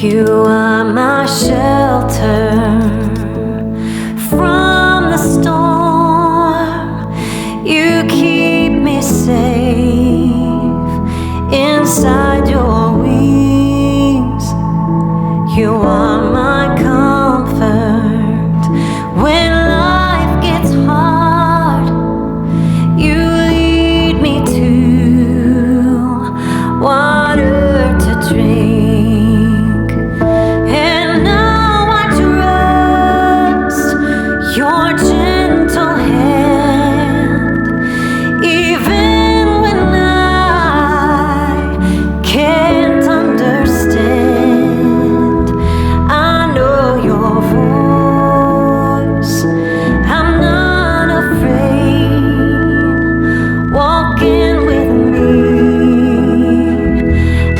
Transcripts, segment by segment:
You are my shelter from the storm. You keep me safe inside your wings. You are my comfort when life gets hard. You lead me to water to drink, and now I trust your gentle hand, even when I can't understand. I know your voice, I'm not afraid, walking with me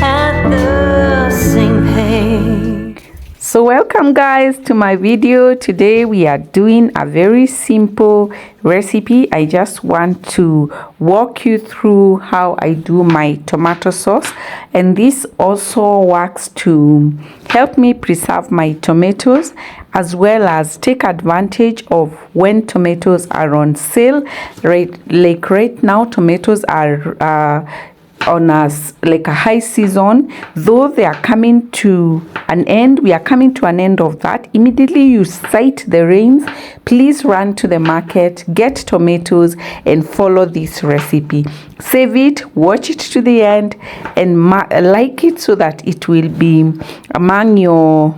at the same page. So welcome guys to my video. Today we are doing a very simple recipe. I just want to walk you through how I do my tomato sauce, and this also works to help me preserve my tomatoes as well as take advantage of when tomatoes are on sale. Like right now tomatoes are on us like a high season, though they are coming to an end. We are coming to an end of that. Immediately you sight the rains, please run to the market, get tomatoes and follow this recipe. Save it, watch it to the end, and like it so that it will be among your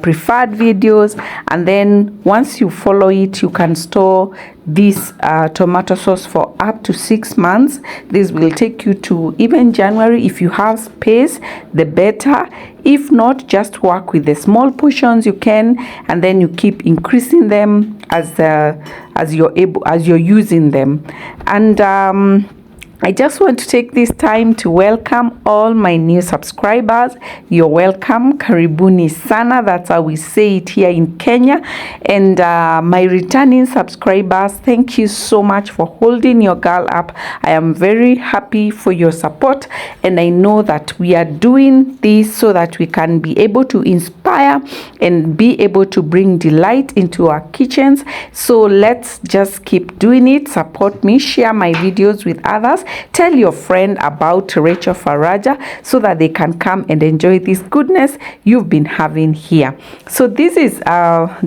preferred videos. And then once you follow it, you can store this tomato sauce for up to 6 months. This will take you to even January. If you have space, the better. If not, just work with the small portions you can, and then you keep increasing them as you're using them. And I just want to take this time to welcome all my new subscribers. You're welcome. Karibuni sana. That's how we say it here in Kenya. And my returning subscribers, thank you so much for holding your girl up. I am very happy for your support, and I know that we are doing this so that we can be able to inspire and be able to bring delight into our kitchens. So let's just keep doing it. Support me, share my videos with others. Tell your friend about Rachel Faraja so that they can come and enjoy this goodness you've been having here. So this is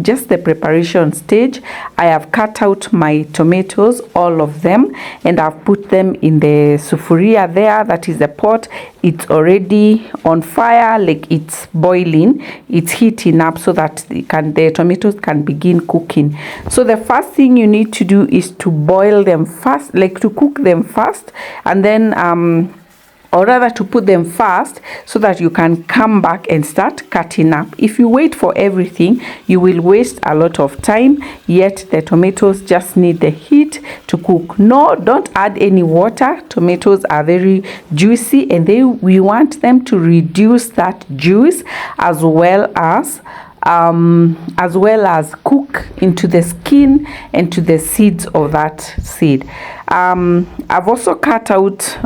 just the preparation stage. I have cut out my tomatoes, all of them, and I've put them in the sufuria there. That is the pot. It's already on fire, like it's boiling. It's heating up so that the tomatoes can begin cooking. So the first thing you need to do is to boil them fast, like to cook them fast, and then or rather to put them fast so that you can come back and start cutting up. If you wait for everything, you will waste a lot of time, yet the tomatoes just need the heat to cook. No, don't add any water. Tomatoes are very juicy, and we want them to reduce that juice as well as cook into the skin and to the seeds of that seed. I've also cut out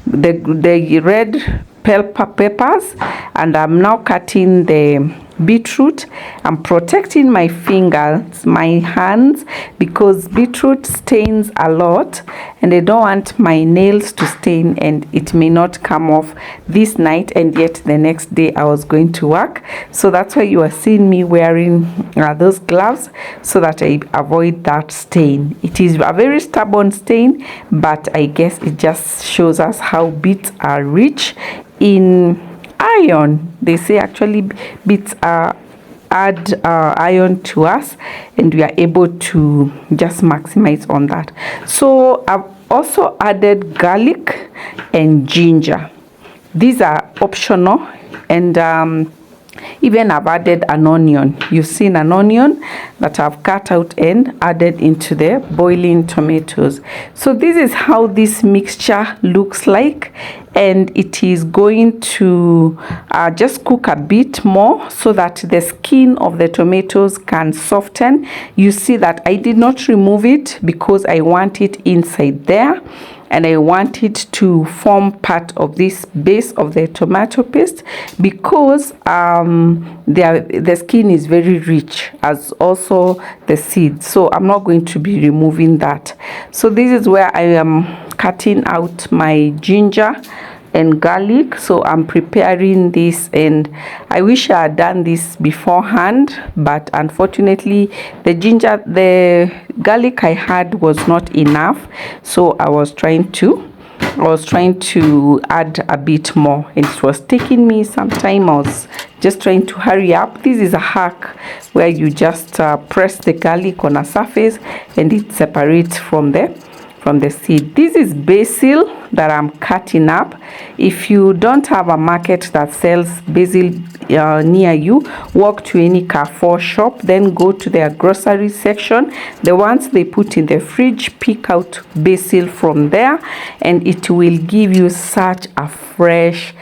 the red peppers, and I'm now cutting the beetroot. I'm protecting my fingers, my hands, because beetroot stains a lot and I don't want my nails to stain, and it may not come off this night, and yet the next day I was going to work. So that's why you are seeing me wearing those gloves, so that I avoid that stain. It is a very stubborn stain, but I guess it just shows us how beets are rich in iron. They say actually beets add iron to us, and we are able to just maximize on that. So I've also added garlic and ginger. These are optional, and even I've added an onion. You've seen an onion that I've cut out and added into the boiling tomatoes. So this is how this mixture looks like, and it is going to just cook a bit more so that the skin of the tomatoes can soften. You see that I did not remove it because I want it inside there, and I want it to form part of this base of the tomato paste, because the skin is very rich, as also the seeds. So I'm not going to be removing that. So this is where I am cutting out my ginger and garlic. So I'm preparing this, and I wish I had done this beforehand, but unfortunately the garlic I had was not enough, so I was trying to add a bit more, and it was taking me some time. I was just trying to hurry up. This is a hack where you just press the garlic on a surface and it separates from the seed. This is basil that I'm cutting up. If you don't have a market that sells basil near you, walk to any Carrefour shop, then go to their grocery section. The ones they put in the fridge, pick out basil from there, and it will give you such a fresh,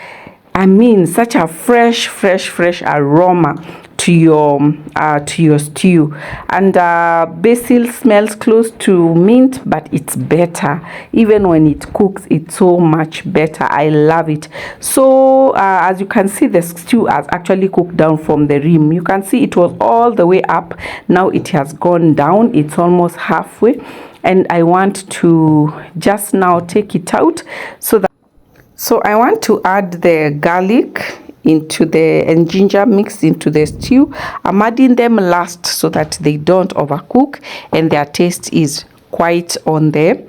such a fresh aroma to your stew. And basil smells close to mint, but it's better even when it cooks. It's so much better. I love it. So as you can see, the stew has actually cooked down from the rim. You can see it was all the way up. Now it has gone down. It's almost halfway, and I want to just now take it out. So I want to add the garlic and ginger mixed into the stew. I'm adding them last so that they don't overcook and their taste is quite on the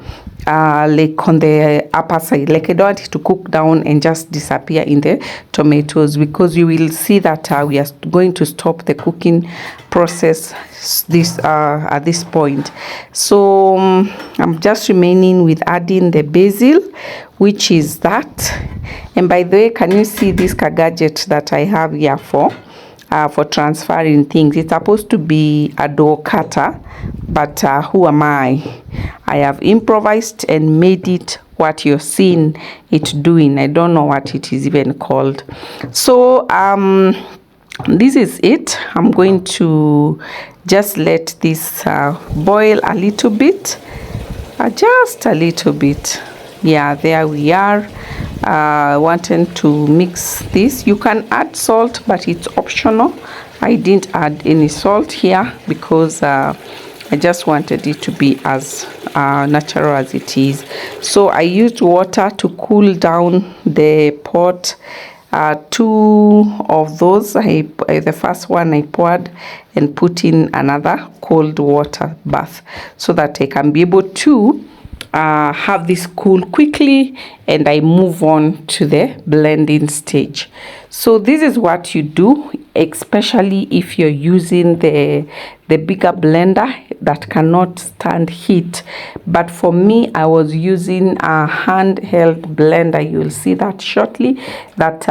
like on the upper side. Like I don't want it to cook down and just disappear in the tomatoes, because you will see that we are going to stop the cooking process at this point. So I'm just remaining with adding the basil, which is that. And by the way, can you see this gadget that I have here for transferring things? It's supposed to be a door cutter, but who am I? I have improvised and made it what you're seeing it doing. I don't know what it is even called. So this is it. I'm going to just let this boil a little bit, just a little bit. Yeah, there we are. Wanting to mix this. You can add salt, but it's optional. I didn't add any salt here because I just wanted it to be as natural as it is. So I used water to cool down the pot. Two of those, the first one I poured and put in another cold water bath so that I can be able to have this cool quickly, and I move on to the blending stage. So this is what you do, especially if you're using the bigger blender that cannot stand heat. But for me, I was using a handheld blender. You'll see that shortly, that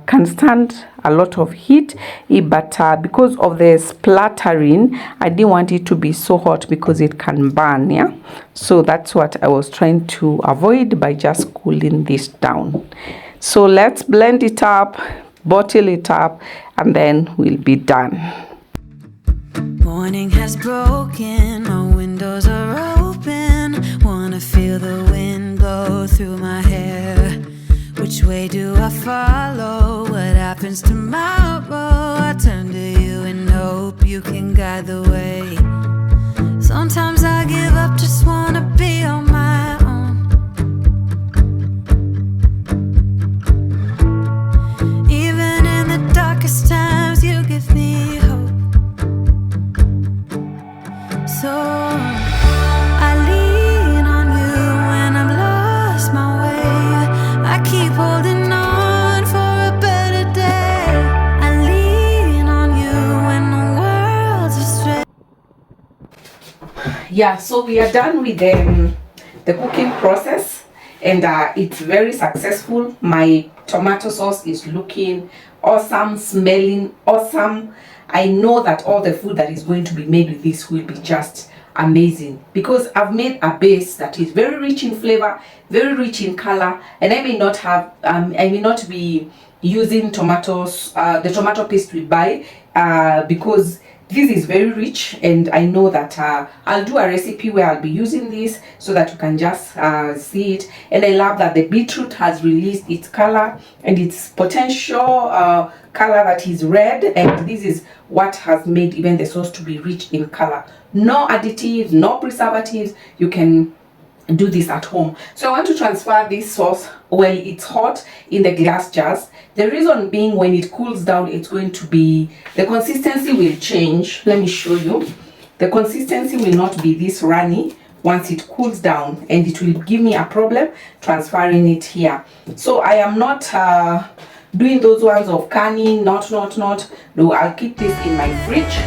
can stand a lot of heat, but because of the splattering, I didn't want it to be so hot because it can burn. Yeah, so that's what I was trying to avoid by just cooling this down. So let's blend it up, bottle it up, and then we'll be done. Morning has broken, my windows are open. Wanna feel the wind blow through my hair. Which way do I follow? What happens tomorrow? I turn to you and hope you can guide the way. Sometimes I give up, just wanna be on my own. Even in the darkest times, you give me hope. So I lean on you when I'm lost my way. I keep holding on for a better day. I lean on you when the world's astray. Yeah, so we are done with the cooking process, and it's very successful. My tomato sauce is looking awesome, smelling awesome. I know that all the food that is going to be made with this will be just amazing, because I've made a base that is very rich in flavor, very rich in color, and I may not be using tomatoes, the tomato paste we buy, because this is very rich, and I know that I'll do a recipe where I'll be using this so that you can just see it. And I love that the beetroot has released its color and its potential color that is red, and this is what has made even the sauce to be rich in color. No additives, no preservatives. You can do this at home. So I want to transfer this sauce while it's hot in the glass jars. The reason being, when it cools down, it's going to be, the consistency will change. Let me show you. The consistency will not be this runny once it cools down, and it will give me a problem transferring it here. So I am not doing those ones of canning, not. No, I'll keep this in my fridge.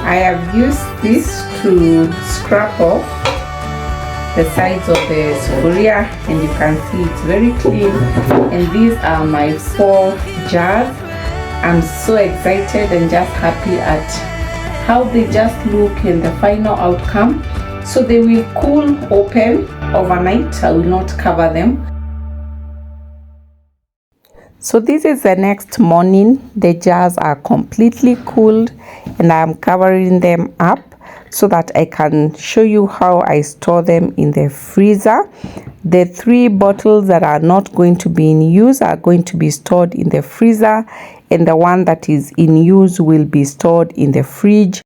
I have used this to scrap off the sides of the sufuria, and you can see it's very clean. And these are my 4 jars. I'm so excited and just happy at how they just look and the final outcome. So they will cool open overnight. I will not cover them. So this is the next morning. The jars are completely cooled, and I'm covering them up so that I can show you how I store them in the freezer. The 3 bottles that are not going to be in use are going to be stored in the freezer, and the one that is in use will be stored in the fridge.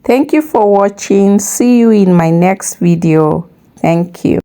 Thank you for watching. See you in my next video. Thank you.